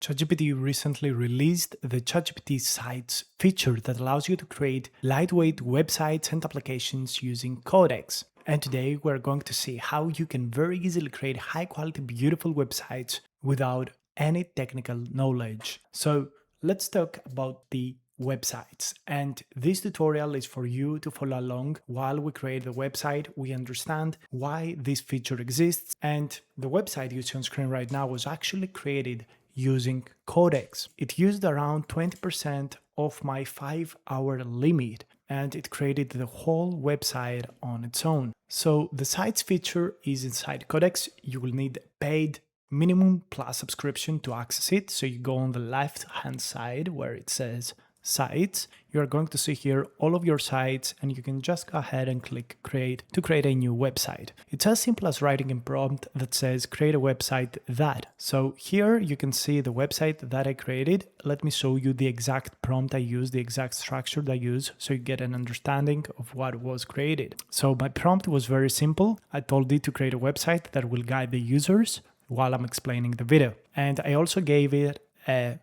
ChatGPT recently released the ChatGPT Sites feature that allows you to create lightweight websites and applications using Codex. And today we're going to see how you can very easily create high-quality, beautiful websites without any technical knowledge. So let's talk about the websites. And this tutorial is for you to follow along while we create the website. We understand why this feature exists. And the website you see on screen right now was actually created using Codex. It used around 20% of my 5-hour limit, and it created the whole website on its own. So the sites feature is inside Codex. You will need paid minimum plus subscription to access it. So you go on the left hand side where it says sites. You're going to see here all of your sites, and you can just go ahead and click create to create a new website. It's as simple as writing a prompt that says create a website that. So here you can see the website that I created. Let me show you the exact prompt I use, the exact structure that I use, so you get an understanding of what was created. So my prompt was very simple. I told it to create a website that will guide the users while I'm explaining the video. And I also gave it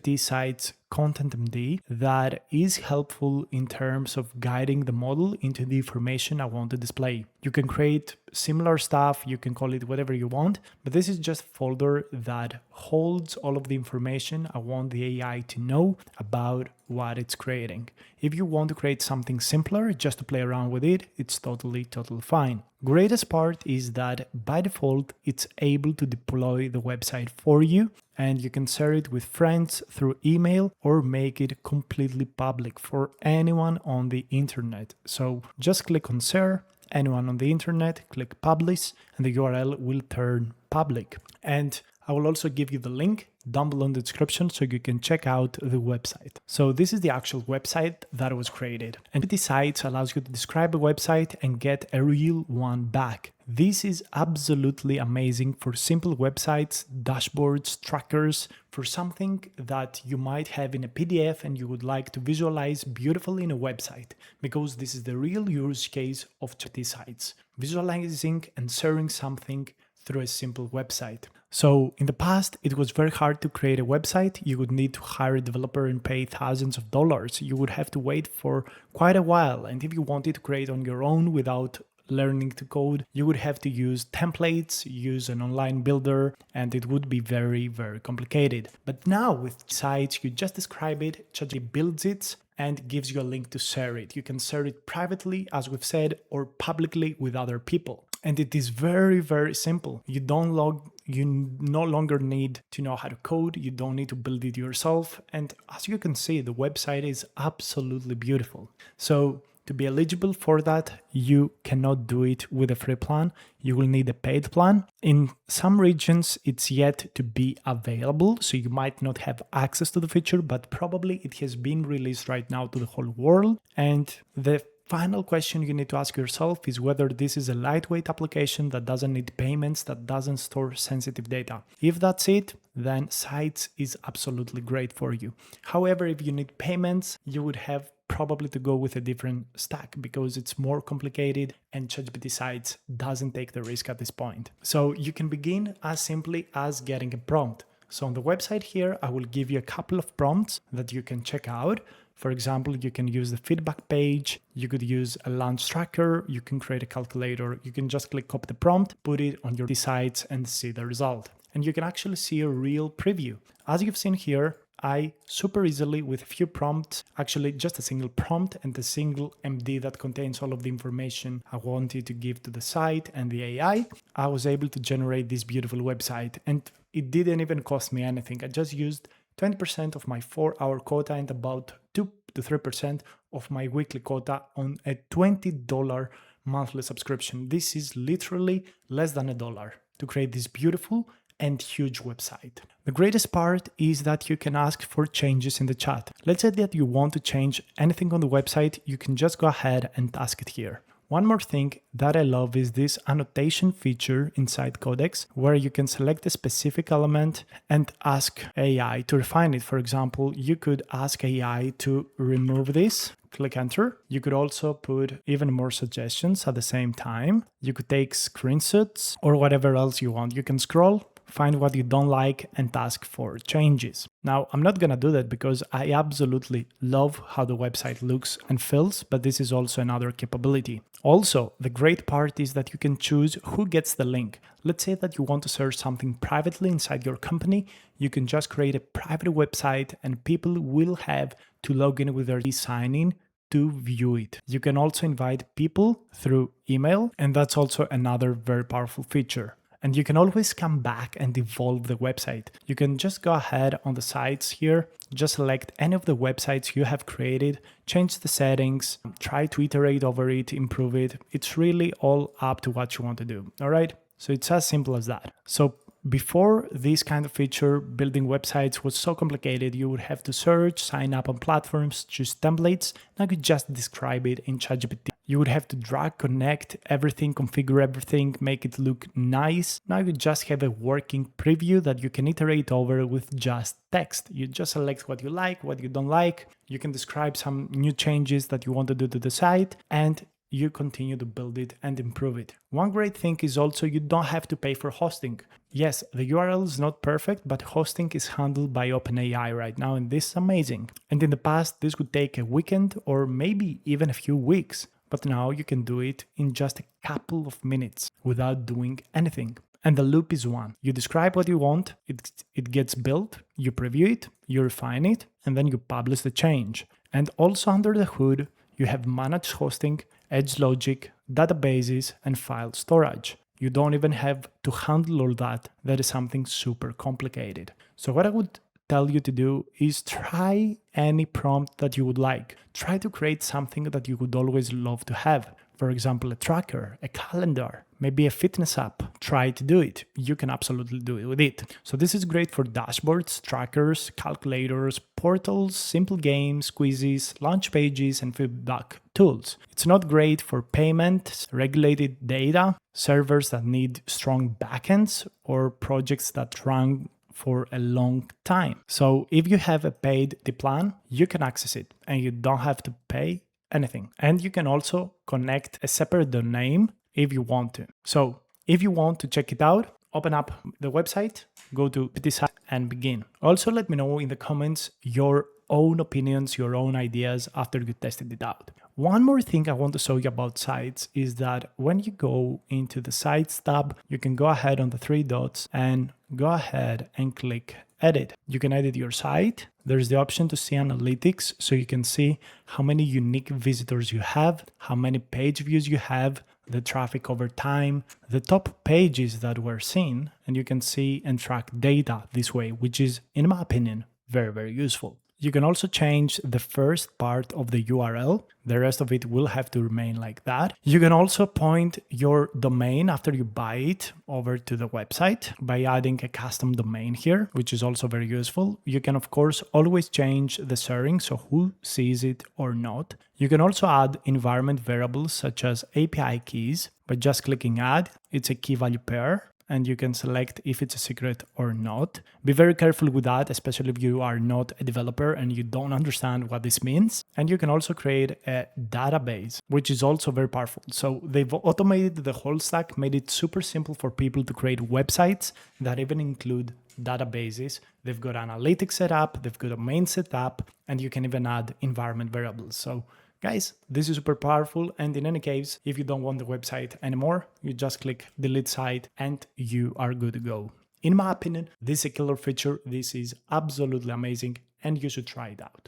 these sites content MD that is helpful in terms of guiding the model into the information I want to display. You can create similar stuff, you can call it whatever you want, but this is just a folder that holds all of the information I want the AI to know about what it's creating. If you want to create something simpler just to play around with it, it's totally fine. Greatest part is that by default, it's able to deploy the website for you, and you can share it with friends through email or make it completely public for anyone on the internet. So just click on share, anyone on the internet, click publish, and the URL will turn public. And I will also give you the link down below in the description so you can check out the website. So this is the actual website that was created. And GPT Sites allows you to describe a website and get a real one back. This is absolutely amazing for simple websites, dashboards, trackers, for something that you might have in a PDF and you would like to visualize beautifully in a website, because this is the real use case of GPT Sites, visualizing and sharing something through a simple website. So in the past, it was very hard to create a website. You would need to hire a developer and pay thousands of dollars. You would have to wait for quite a while. And if you wanted to create on your own without learning to code, you would have to use templates, use an online builder, and it would be very complicated. But now with sites, you just describe it, ChatGPT builds it, and gives you a link to share it. You can share it privately, as we've said, or publicly with other people. And it is very simple. You no longer need to know how to code. You don't need to build it yourself. And as you can see, the website is absolutely beautiful. So to be eligible for that, you cannot do it with a free plan. You will need a paid plan. In some regions, it's yet to be available, so you might not have access to the feature, but probably it has been released right now to the whole world. And the final question you need to ask yourself is whether this is a lightweight application that doesn't need payments, that doesn't store sensitive data. If that's it, then Sites is absolutely great for you. However, if you need payments, you would have probably to go with a different stack because it's more complicated, and ChatGPT Sites doesn't take the risk at this point. So you can begin as simply as getting a prompt. So on the website here, I will give you a couple of prompts that you can check out. For example, you can use the feedback page, you could use a launch tracker, you can create a calculator, you can just click copy the prompt, put it on your sites and see the result. And you can actually see a real preview. As you've seen here, I super easily with a few prompts, actually just a single prompt and a single MD that contains all of the information I wanted to give to the site and the AI, I was able to generate this beautiful website. And it didn't even cost me anything. I just used 20% of my 4-hour quota and about 2 to 3% of my weekly quota on a $20 monthly subscription. This is literally less than $1 to create this beautiful and huge website. The greatest part is that you can ask for changes in the chat. Let's say that you want to change anything on the website, you can just go ahead and ask it here. One more thing that I love is this annotation feature inside Codex, where you can select a specific element and ask AI to refine it. For example, you could ask AI to remove this, click enter. You could also put even more suggestions at the same time. You could take screenshots or whatever else you want. You can scroll find what you don't like, and ask for changes. Now, I'm not gonna do that because I absolutely love how the website looks and feels, but this is also another capability. Also, the great part is that you can choose who gets the link. Let's say that you want to search something privately inside your company, you can just create a private website and people will have to log in with their sign-in to view it. You can also invite people through email, and that's also another very powerful feature. And you can always come back and evolve the website. You can just go ahead on the sites here, just select any of the websites you have created, change the settings, try to iterate over it, improve it. It's really all up to what you want to do, all right? So it's as simple as that. So before this kind of feature, building websites was so complicated. You would have to search, sign up on platforms, choose templates. Now you just describe it in ChatGPT. You would have to drag, connect everything, configure everything, make it look nice. Now you just have a working preview that you can iterate over with just text. You just select what you like, what you don't like. You can describe some new changes that you want to do to the site, and you continue to build it and improve it. One great thing is also you don't have to pay for hosting. Yes, the URL is not perfect, but hosting is handled by OpenAI right now, and this is amazing. And in the past, this would take a weekend or maybe even a few weeks. But now you can do it in just a couple of minutes without doing anything. And the loop is one. You describe what you want, it gets built, you preview it, you refine it, and then you publish the change. And also under the hood, you have managed hosting, edge logic, databases, and file storage. You don't even have to handle all that. That is something super complicated. So what I would tell you to do is try any prompt that you would like. Try to create something that you would always love to have. For example, a tracker, a calendar, maybe a fitness app. Try to do it. You can absolutely do it with it. So this is great for dashboards, trackers, calculators, portals, simple games, quizzes, launch pages, and feedback tools. It's not great for payments, regulated data, servers that need strong backends, or projects that run for a long time. So if you have a paid plan, you can access it and you don't have to pay anything. And you can also connect a separate domain if you want to. So if you want to check it out, open up the website, go to PT site and begin. Also let me know in the comments your own opinions, your own ideas after you tested it out. One more thing I want to show you about sites is that when you go into the Sites tab, you can go ahead on the three dots and go ahead and click Edit. You can edit your site. There's the option to see analytics, so you can see how many unique visitors you have, how many page views you have, the traffic over time, the top pages that were seen, and you can see and track data this way, which is, in my opinion, very, very useful. You can also change the first part of the URL. The rest of it will have to remain like that. You can also point your domain after you buy it over to the website by adding a custom domain here, which is also very useful. You can, of course, always change the sharing, so who sees it or not. You can also add environment variables such as API keys by just clicking Add. It's a key value pair, and you can select if it's a secret or not. Be very careful with that, especially if you are not a developer and you don't understand what this means. And you can also create a database, which is also very powerful. So they've automated the whole stack, made it super simple for people to create websites that even include databases. They've got analytics set up, they've got a domain set up, and you can even add environment variables. So guys, this is super powerful, and in any case, if you don't want the website anymore, you just click delete site and you are good to go. In my opinion, this is a killer feature, this is absolutely amazing, and you should try it out.